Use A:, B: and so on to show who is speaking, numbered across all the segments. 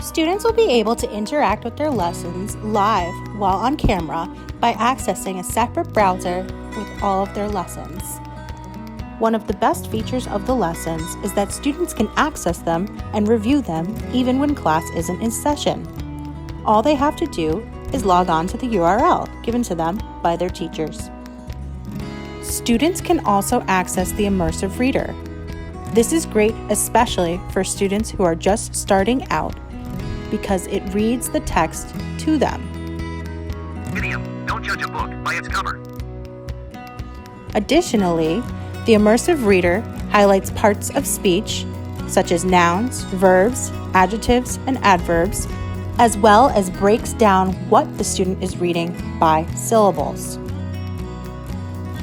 A: Students will be able to interact with their lessons live while on camera by accessing a separate browser with all of their lessons. One of the best features of the lessons is that students can access them and review them even when class isn't in session. All they have to do is log on to the URL given to them by their teachers. Students can also access the immersive reader. This is great especially for students who are just starting out because it reads the text to them.
B: Idiom: don't judge a book by its cover.
A: Additionally, the immersive reader highlights parts of speech, such as nouns, verbs, adjectives, and adverbs, as well as breaks down what the student is reading by syllables.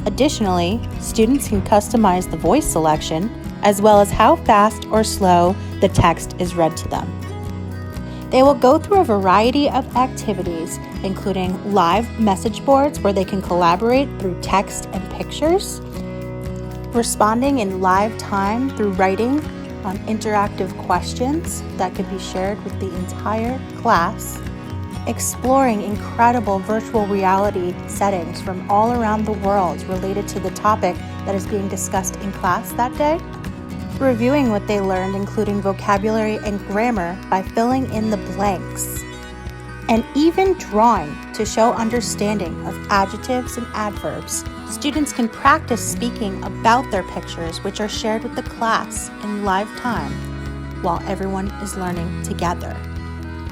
A: Additionally, students can customize the voice selection, as well as how fast or slow the text is read to them. They will go through a variety of activities, including live message boards where they can collaborate through text and pictures, responding in live time through writing on interactive questions that could be shared with the entire class, exploring incredible virtual reality settings from all around the world related to the topic that is being discussed in class that day, reviewing what they learned, including vocabulary and grammar by filling in the blanks, and even drawing to show understanding of adjectives and adverbs. Students can practice speaking about their pictures, which are shared with the class in live time while everyone is learning together.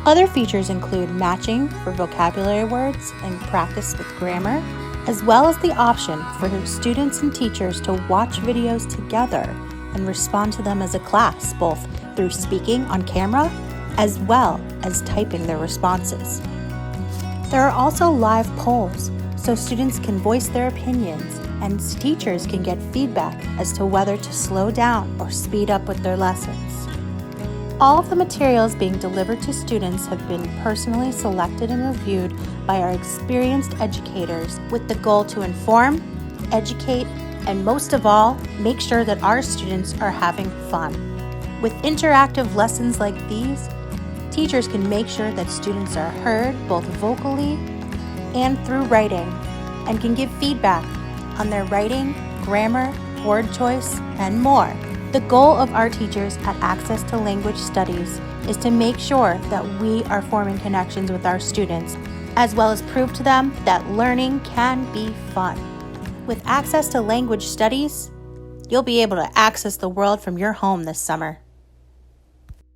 A: Other features include matching for vocabulary words and practice with grammar, as well as the option for students and teachers to watch videos together and respond to them as a class, both through speaking on camera as well as typing their responses. There are also live polls, so students can voice their opinions and teachers can get feedback as to whether to slow down or speed up with their lessons. All of the materials being delivered to students have been personally selected and reviewed by our experienced educators with the goal to inform, educate, and most of all, make sure that our students are having fun. With interactive lessons like these, teachers can make sure that students are heard both vocally and through writing, and can give feedback on their writing, grammar, word choice, and more. The goal of our teachers at Access to Language Studies is to make sure that we are forming connections with our students, as well as prove to them that learning can be fun. With Access to Language Studies, you'll be able to access the world from your home this summer.